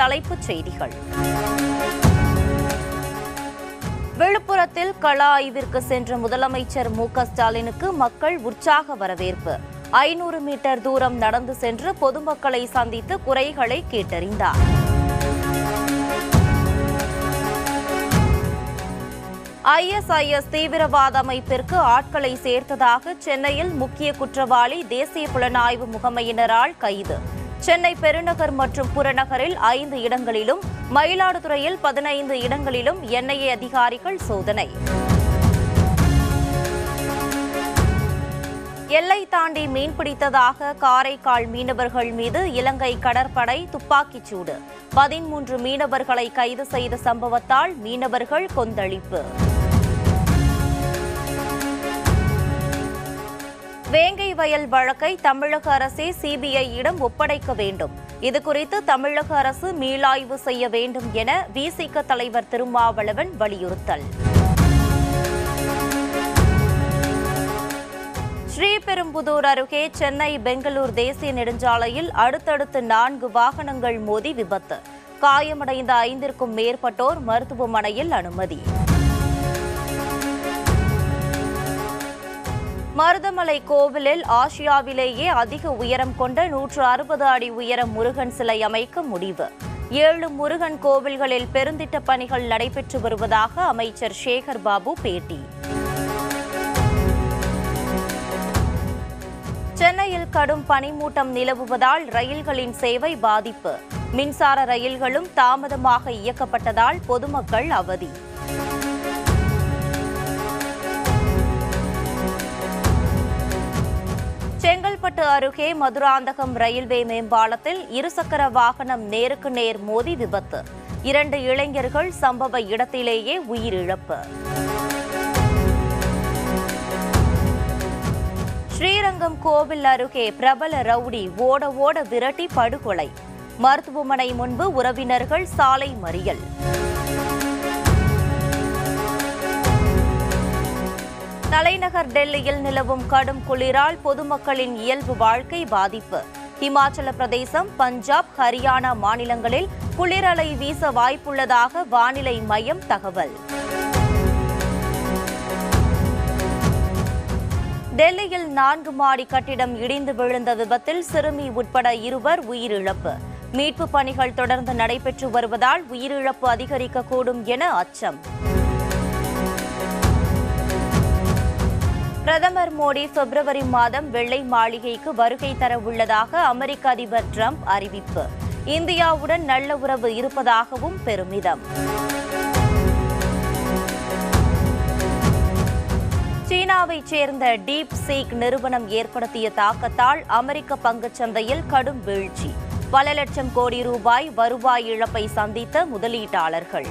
தலைப்புச் செய்திகள். விழுப்புரத்தில் கள ஆய்விற்கு சென்ற முதலமைச்சர் மு.க. ஸ்டாலினுக்கு மக்கள் உற்சாக வரவேற்பு. 500 மீட்டர் தூரம் நடந்து சென்று பொதுமக்களை சந்தித்து குறைகளை கேட்டறிந்தார். ஐஎஸ்ஐஎஸ் தீவிரவாத அமைப்பிற்கு ஆட்களை சேர்த்ததாக சென்னையில் முக்கிய குற்றவாளி தேசிய புலனாய்வு முகமையினரால் கைது. சென்னை பெருநகர் மற்றும் புறநகரில் 5 இடங்களிலும், மயிலாடுதுறையில் 15 இடங்களிலும் என்ஐஏ அதிகாரிகள் சோதனை. எல்லை தாண்டி மீன்பிடித்ததாக காரைக்கால் மீனவர்கள் மீது இலங்கை கடற்படை துப்பாக்கிச் சூடு. 13 மீனவர்களை கைது செய்த சம்பவத்தால் மீனவர்கள் கொந்தளிப்பு. வேங்கை வயல் வழக்கை தமிழக அரசே சிபிஐயிடம் ஒப்படைக்க வேண்டும். இதுகுறித்து தமிழக அரசு மீளாய்வு செய்ய வேண்டும் என விசிக தலைவர் திருமாவளவன் வலியுறுத்தல். ஸ்ரீபெரும்புதூர் அருகே சென்னை பெங்களூர் தேசிய நெடுஞ்சாலையில் அடுத்தடுத்து 4 வாகனங்கள் மோதி விபத்து. காயமடைந்த 5க்கும் மேற்பட்டோர் மருத்துவமனையில் அனுமதி. மருதமலை கோவிலில் ஆசியாவிலேயே அதிக உயரம் கொண்ட 160 அடி உயரம் முருகன் சிலை அமைக்க முடிவு. 7 முருகன் கோவில்களில் பெருந்திட்ட பணிகள் நடைபெற்று வருவதாக அமைச்சர் சேகர் பாபு பேட்டி. சென்னையில் கடும் பனிமூட்டம் நிலவுவதால் ரயில்களின் சேவை பாதிப்பு. மின்சார ரயில்களும் தாமதமாக இயக்கப்பட்டதால் பொதுமக்கள் அவதி. செங்கல்பட்டு அருகே மதுராந்தகம் ரயில்வே மேம்பாலத்தில் இருசக்கர வாகனம் நேருக்கு நேர் மோதி விபத்து. 2 இளைஞர்கள் சம்பவ இடத்திலேயே உயிரிழப்பு. ஸ்ரீரங்கம் கோவில் அருகே பிரபல ரவுடி ஓட ஓட விரட்டி படுகொலை. மருத்துவமனை முன்பு உறவினர்கள் சாலை மறியல். தலைநகர் டெல்லியில் நிலவும் கடும் குளிரால் பொதுமக்களின் இயல்பு வாழ்க்கை பாதிப்பு. இமாச்சல பிரதேசம், பஞ்சாப், ஹரியானா மாநிலங்களில் குளிரலை வீச வாய்ப்புள்ளதாக வானிலை மையம் தகவல். டெல்லியில் 4 மாடி கட்டிடம் இடிந்து விழுந்த விபத்தில் சிறுமி உட்பட 2 உயிரிழப்பு. மீட்பு பணிகள் தொடர்ந்து நடைபெற்று வருவதால் உயிரிழப்பு அதிகரிக்கக்கூடும் என அச்சம். பிரதமர் மோடி பிப்ரவரி மாதம் வெள்ளை மாளிகைக்கு வருகை தர உள்ளதாக அமெரிக்க அதிபர் டிரம்ப் அறிவிப்பு. இந்தியாவுடன் நல்ல உறவு இருப்பதாகவும் பெருமிதம். சீனாவைச் சேர்ந்த டீப் சீக் நிறுவனம் ஏற்படுத்திய தாக்கத்தால் அமெரிக்க பங்குச்சந்தையில் கடும் வீழ்ச்சி. பல லட்சம் கோடி ரூபாய் வருவாய் இழப்பை சந்தித்த முதலீட்டாளர்கள்.